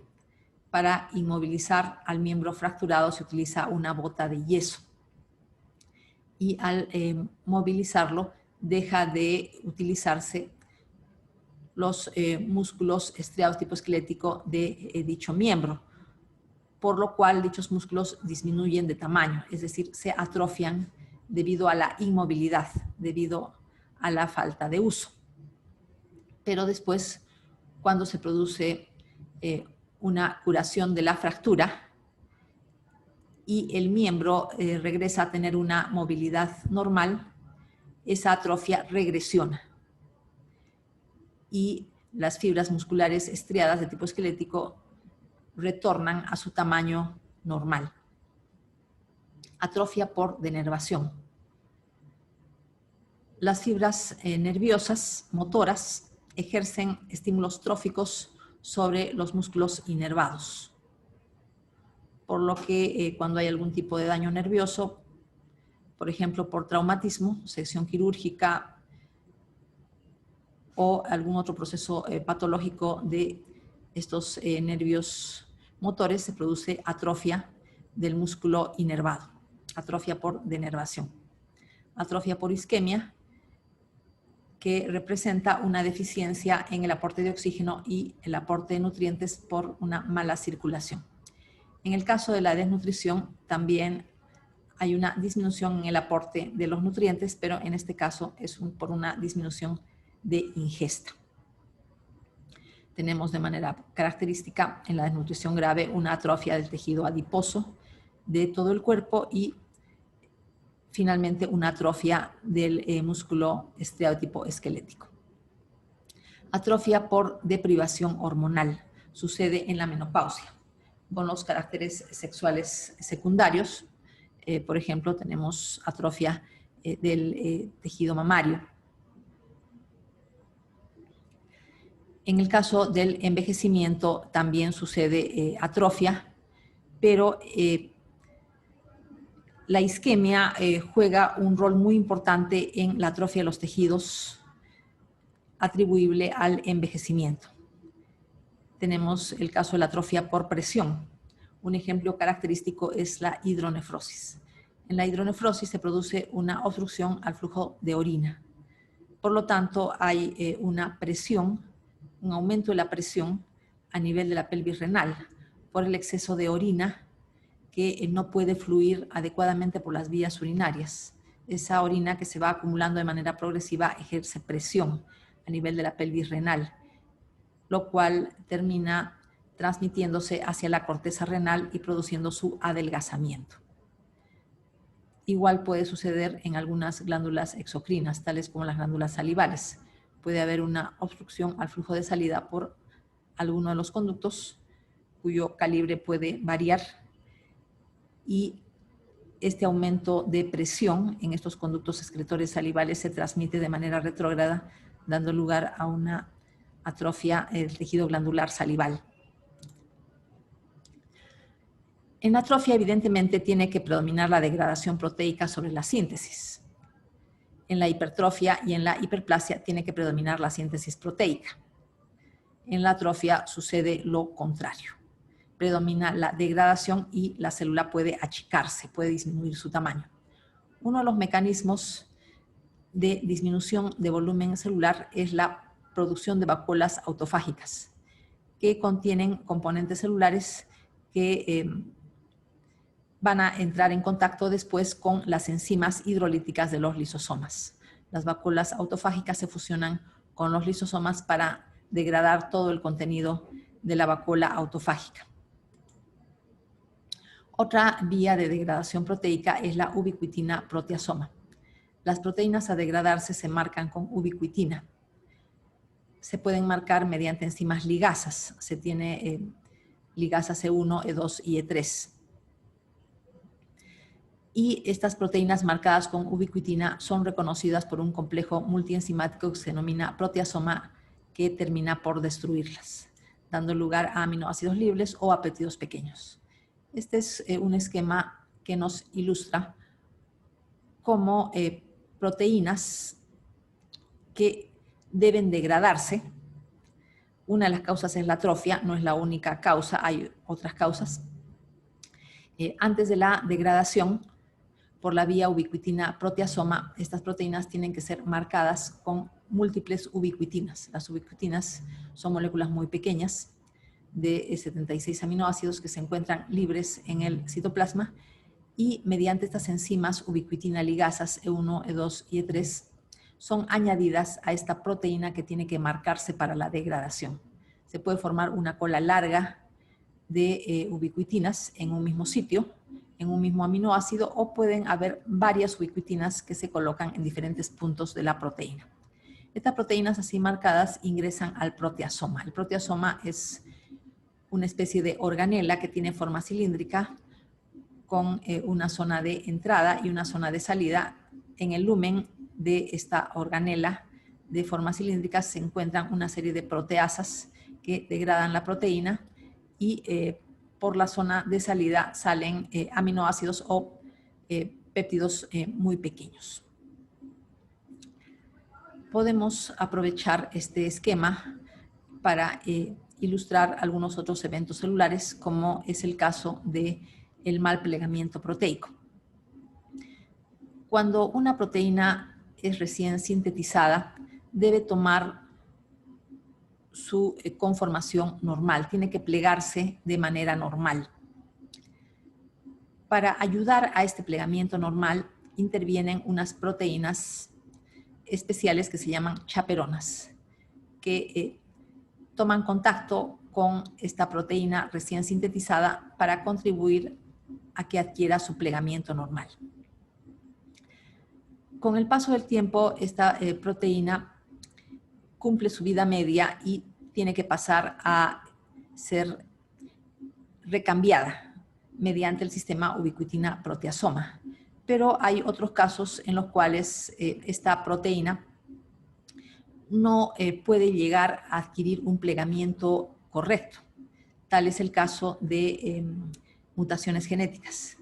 Para inmovilizar al miembro fracturado se utiliza una bota de yeso. Y al movilizarlo deja de utilizarse los músculos estriados tipo esquelético de dicho miembro, por lo cual dichos músculos disminuyen de tamaño, es decir, se atrofian debido a la inmovilidad, debido a la falta de uso. Pero después, cuando se produce una curación de la fractura y el miembro regresa a tener una movilidad normal, esa atrofia regresiona y las fibras musculares estriadas de tipo esquelético retornan a su tamaño normal. Atrofia por denervación. Las fibras nerviosas motoras ejercen estímulos tróficos sobre los músculos inervados, por lo que cuando hay algún tipo de daño nervioso, por ejemplo por traumatismo, sección quirúrgica o algún otro proceso patológico de estos nervios motores, se produce atrofia del músculo inervado, atrofia por denervación. Atrofia por isquemia, que representa una deficiencia en el aporte de oxígeno y el aporte de nutrientes por una mala circulación. En el caso de la desnutrición, también hay una disminución en el aporte de los nutrientes, pero en este caso es por una disminución de ingesta. Tenemos de manera característica en la desnutrición grave una atrofia del tejido adiposo de todo el cuerpo y finalmente una atrofia del músculo estriado tipo esquelético. Atrofia por deprivación hormonal. Sucede en la menopausia con los caracteres sexuales secundarios. Por ejemplo, tenemos atrofia del tejido mamario. En el caso del envejecimiento también sucede atrofia, pero La isquemia juega un rol muy importante en la atrofia de los tejidos atribuible al envejecimiento. Tenemos el caso de la atrofia por presión. Un ejemplo característico es la hidronefrosis. En la hidronefrosis se produce una obstrucción al flujo de orina. Por lo tanto, hay una presión, un aumento de la presión a nivel de la pelvis renal por el exceso de orina que no puede fluir adecuadamente por las vías urinarias. Esa orina que se va acumulando de manera progresiva ejerce presión a nivel de la pelvis renal, lo cual termina transmitiéndose hacia la corteza renal y produciendo su adelgazamiento. Igual puede suceder en algunas glándulas exocrinas, tales como las glándulas salivales. Puede haber una obstrucción al flujo de salida por alguno de los conductos, cuyo calibre puede variar, y este aumento de presión en estos conductos excretores salivales se transmite de manera retrógrada, dando lugar a una atrofia del tejido glandular salival. En la atrofia, evidentemente, tiene que predominar la degradación proteica sobre la síntesis. En la hipertrofia y en la hiperplasia tiene que predominar la síntesis proteica. En la atrofia sucede lo contrario. Predomina la degradación y la célula puede achicarse, puede disminuir su tamaño. Uno de los mecanismos de disminución de volumen celular es la producción de vacuolas autofágicas, que contienen componentes celulares que van a entrar en contacto después con las enzimas hidrolíticas de los lisosomas. Las vacuolas autofágicas se fusionan con los lisosomas para degradar todo el contenido de la vacuola autofágica. Otra vía de degradación proteica es la ubiquitina proteasoma. Las proteínas a degradarse se marcan con ubiquitina. Se pueden marcar mediante enzimas ligasas. Se tiene ligasas E1, E2 y E3. Y estas proteínas marcadas con ubiquitina son reconocidas por un complejo multienzimático que se denomina proteasoma, que termina por destruirlas, dando lugar a aminoácidos libres o a péptidos pequeños. Este es un esquema que nos ilustra cómo proteínas que deben degradarse. Una de las causas es la atrofia, no es la única causa, hay otras causas. Antes de la degradación, por la vía ubiquitina proteasoma, estas proteínas tienen que ser marcadas con múltiples ubiquitinas. Las ubiquitinas son moléculas muy pequeñas de 76 aminoácidos que se encuentran libres en el citoplasma, y mediante estas enzimas ubiquitina ligasas E1, E2 y E3 son añadidas a esta proteína que tiene que marcarse para la degradación. Se puede formar una cola larga de ubiquitinas en un mismo sitio, en un mismo aminoácido, o pueden haber varias ubiquitinas que se colocan en diferentes puntos de la proteína. Estas proteínas así marcadas ingresan al proteasoma. El proteasoma es una especie de organela que tiene forma cilíndrica con una zona de entrada y una zona de salida. En el lumen de esta organela de forma cilíndrica se encuentran una serie de proteasas que degradan la proteína, y por la zona de salida salen aminoácidos o péptidos muy pequeños. Podemos aprovechar este esquema para ilustrar algunos otros eventos celulares, como es el caso del mal plegamiento proteico. Cuando una proteína es recién sintetizada, debe tomar su conformación normal, tiene que plegarse de manera normal. Para ayudar a este plegamiento normal, intervienen unas proteínas especiales que se llaman chaperonas, que toman contacto con esta proteína recién sintetizada para contribuir a que adquiera su plegamiento normal. Con el paso del tiempo, esta proteína cumple su vida media y tiene que pasar a ser recambiada mediante el sistema ubiquitina proteasoma. Pero hay otros casos en los cuales esta proteína no puede llegar a adquirir un plegamiento correcto. Tal es el caso de mutaciones genéticas.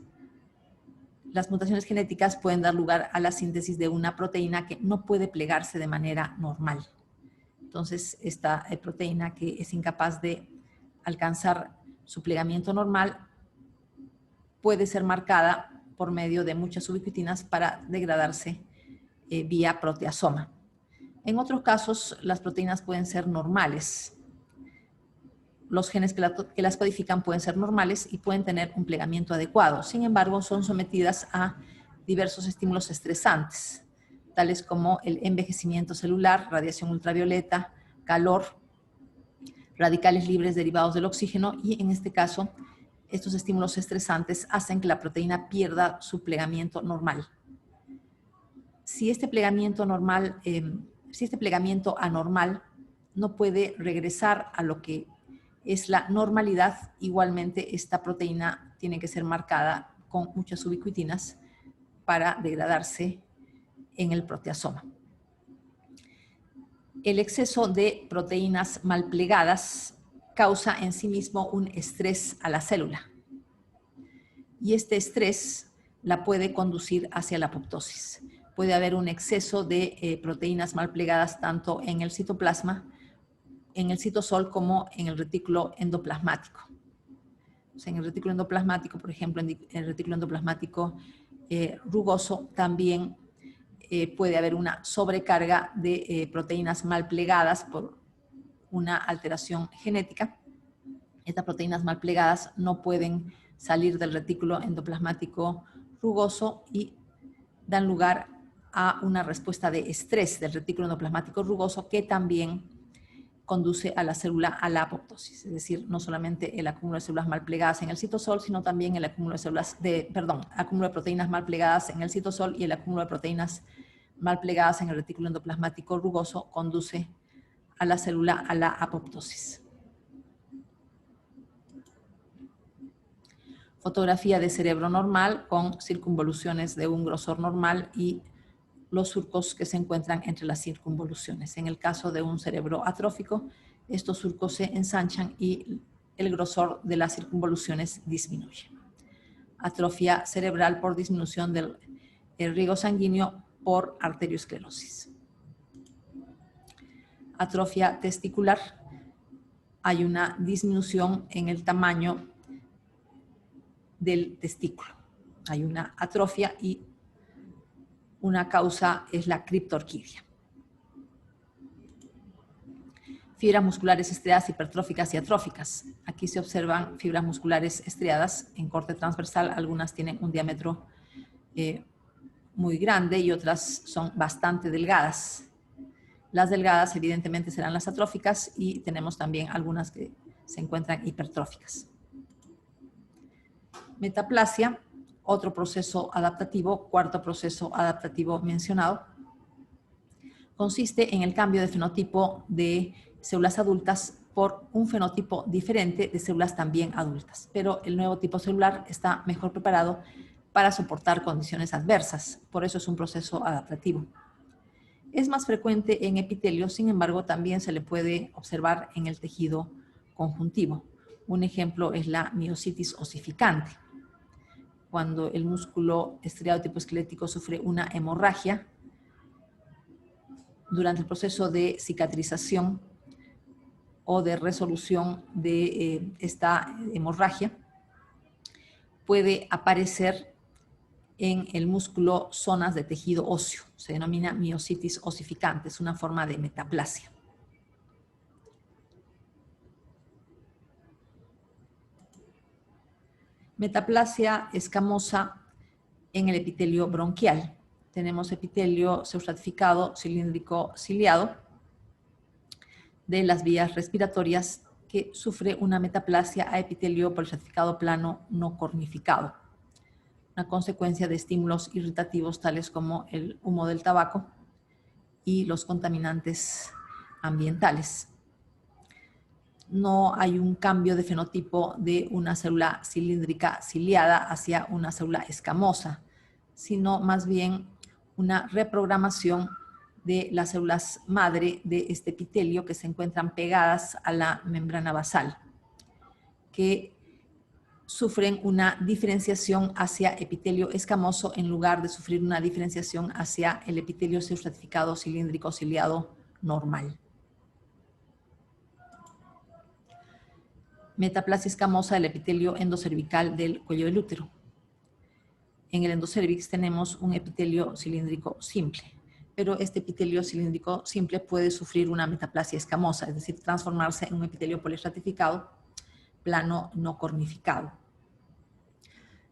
las mutaciones genéticas pueden dar lugar a la síntesis de una proteína que no puede plegarse de manera normal. Entonces, esta proteína que es incapaz de alcanzar su plegamiento normal puede ser marcada por medio de muchas ubiquitinas para degradarse vía proteasoma. En otros casos, las proteínas pueden ser normales. Los genes que las codifican pueden ser normales y pueden tener un plegamiento adecuado. Sin embargo, son sometidas a diversos estímulos estresantes, tales como el envejecimiento celular, radiación ultravioleta, calor, radicales libres derivados del oxígeno y, en este caso, estos estímulos estresantes hacen que la proteína pierda su plegamiento normal. Si este plegamiento anormal no puede regresar a lo que es la normalidad, igualmente esta proteína tiene que ser marcada con muchas ubiquitinas para degradarse en el proteasoma. El exceso de proteínas mal plegadas causa en sí mismo un estrés a la célula. Y este estrés la puede conducir hacia la apoptosis. Puede haber un exceso de proteínas mal plegadas tanto en el citoplasma, en el citosol, como en el retículo endoplasmático. O sea, en el retículo endoplasmático, por ejemplo, en el retículo endoplasmático rugoso, también puede haber una sobrecarga de proteínas mal plegadas por una alteración genética. Estas proteínas mal plegadas no pueden salir del retículo endoplasmático rugoso y dan lugar a una respuesta de estrés del retículo endoplasmático rugoso que también conduce a la célula a la apoptosis. Es decir, no solamente el acúmulo de células mal plegadas en el citosol, sino también el acúmulo de proteínas mal plegadas en el citosol y el acúmulo de proteínas mal plegadas en el retículo endoplasmático rugoso conduce a la célula a la apoptosis. Fotografía de cerebro normal con circunvoluciones de un grosor normal y los surcos que se encuentran entre las circunvoluciones. En el caso de un cerebro atrófico, estos surcos se ensanchan y el grosor de las circunvoluciones disminuye. Atrofia cerebral por disminución del riego sanguíneo por arteriosclerosis. Atrofia testicular. Hay una disminución en el tamaño del testículo. Hay una atrofia y una causa es la criptorquidia. Fibras musculares estriadas hipertróficas y atróficas. Aquí se observan fibras musculares estriadas en corte transversal. Algunas tienen un diámetro muy grande y otras son bastante delgadas. Las delgadas evidentemente serán las atróficas y tenemos también algunas que se encuentran hipertróficas. Metaplasia, otro proceso adaptativo, cuarto proceso adaptativo mencionado, consiste en el cambio de fenotipo de células adultas por un fenotipo diferente de células también adultas, pero el nuevo tipo celular está mejor preparado para soportar condiciones adversas, por eso es un proceso adaptativo. Es más frecuente en epitelio, sin embargo, también se le puede observar en el tejido conjuntivo. Un ejemplo es la miositis osificante. Cuando el músculo estriado tipo esquelético sufre una hemorragia, durante el proceso de cicatrización o de resolución de esta hemorragia, puede aparecer en el músculo zonas de tejido óseo. Se denomina miositis osificante, es una forma de metaplasia. Metaplasia escamosa en el epitelio bronquial. Tenemos epitelio pseudoestratificado cilíndrico ciliado de las vías respiratorias que sufre una metaplasia a epitelio poliestratificado plano no cornificado, una consecuencia de estímulos irritativos tales como el humo del tabaco y los contaminantes ambientales. No hay un cambio de fenotipo de una célula cilíndrica ciliada hacia una célula escamosa, sino más bien una reprogramación de las células madre de este epitelio que se encuentran pegadas a la membrana basal, que sufren una diferenciación hacia epitelio escamoso en lugar de sufrir una diferenciación hacia el epitelio pseudoestratificado cilíndrico ciliado normal. Metaplasia escamosa del epitelio endocervical del cuello del útero. En el endocervix tenemos un epitelio cilíndrico simple, pero este epitelio cilíndrico simple puede sufrir una metaplasia escamosa, es decir, transformarse en un epitelio poliestratificado plano no cornificado.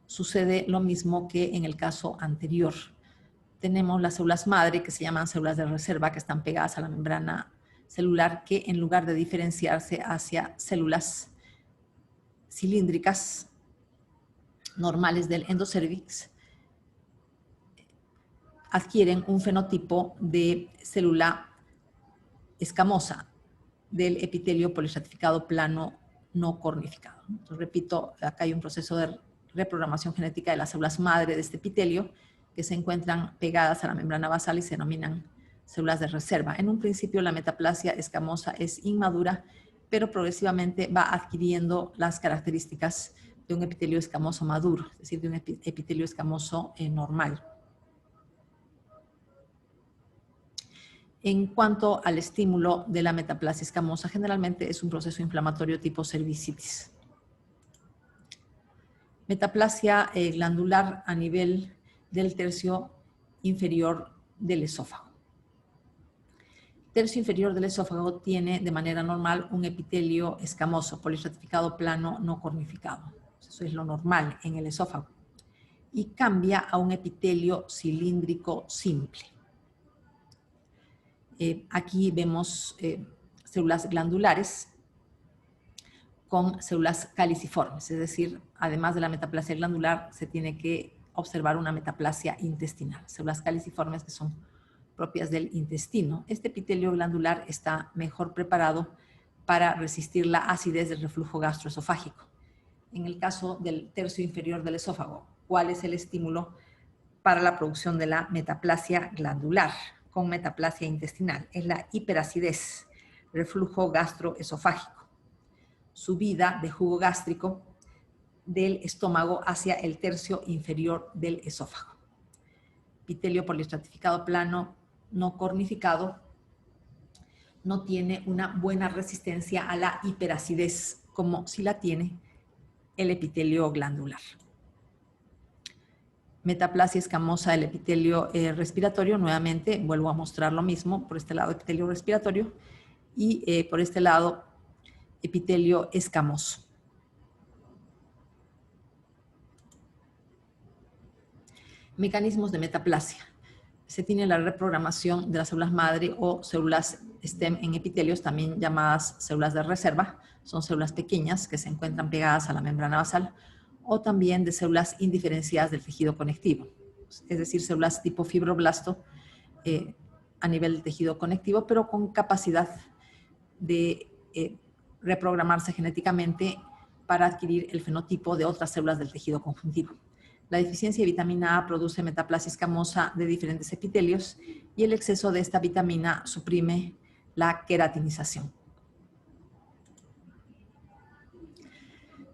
Sucede lo mismo que en el caso anterior. Tenemos las células madre, que se llaman células de reserva, que están pegadas a la membrana celular, que en lugar de diferenciarse hacia células cilíndricas normales del endocervix, adquieren un fenotipo de célula escamosa del epitelio poliestratificado plano no cornificado. Entonces, repito, acá hay un proceso de reprogramación genética de las células madre de este epitelio que se encuentran pegadas a la membrana basal y se denominan células de reserva. En un principio, la metaplasia escamosa es inmadura, pero progresivamente va adquiriendo las características de un epitelio escamoso maduro, es decir, de un epitelio escamoso normal. En cuanto al estímulo de la metaplasia escamosa, generalmente es un proceso inflamatorio tipo cervicitis. Metaplasia glandular a nivel del tercio inferior del esófago. El tercio inferior del esófago tiene de manera normal un epitelio escamoso, poliestratificado plano no cornificado. Eso es lo normal en el esófago. Y cambia a un epitelio cilíndrico simple. Aquí vemos células glandulares con células caliciformes, es decir, además de la metaplasia glandular, se tiene que observar una metaplasia intestinal, células caliciformes que son propias del intestino. Este epitelio glandular está mejor preparado para resistir la acidez del reflujo gastroesofágico. En el caso del tercio inferior del esófago, ¿cuál es el estímulo para la producción de la metaplasia glandular con metaplasia intestinal? Es la hiperacidez, reflujo gastroesofágico, subida de jugo gástrico del estómago hacia el tercio inferior del esófago. Epitelio poliestratificado plano no cornificado no tiene una buena resistencia a la hiperacidez como si la tiene el epitelio glandular. Metaplasia escamosa del epitelio respiratorio, nuevamente vuelvo a mostrar lo mismo, por este lado epitelio respiratorio y por este lado epitelio escamoso. Mecanismos de metaplasia. Se tiene la reprogramación de las células madre o células stem en epitelios, también llamadas células de reserva. Son células pequeñas que se encuentran pegadas a la membrana basal, o también de células indiferenciadas del tejido conectivo, es decir, células tipo fibroblasto a nivel del tejido conectivo, pero con capacidad de reprogramarse genéticamente para adquirir el fenotipo de otras células del tejido conjuntivo. La deficiencia de vitamina A produce metaplasia escamosa de diferentes epitelios y el exceso de esta vitamina suprime la queratinización.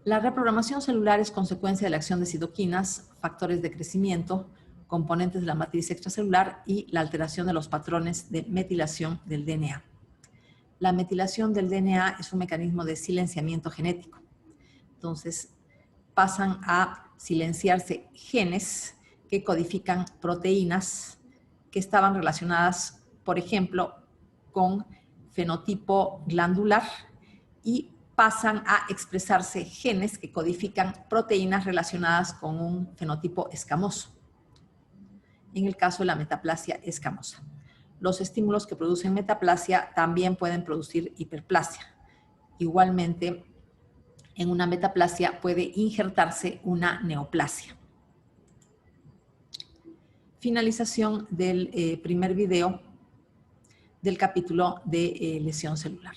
La reprogramación celular es consecuencia de la acción de citoquinas, factores de crecimiento, componentes de la matriz extracelular y la alteración de los patrones de metilación del DNA. La metilación del DNA es un mecanismo de silenciamiento genético. Entonces, pasan a silenciarse genes que codifican proteínas que estaban relacionadas, por ejemplo, con fenotipo glandular y pasan a expresarse genes que codifican proteínas relacionadas con un fenotipo escamoso, en el caso de la metaplasia escamosa. Los estímulos que producen metaplasia también pueden producir hiperplasia. Igualmente, en una metaplasia puede injertarse una neoplasia. Finalización del primer video del capítulo de lesión celular.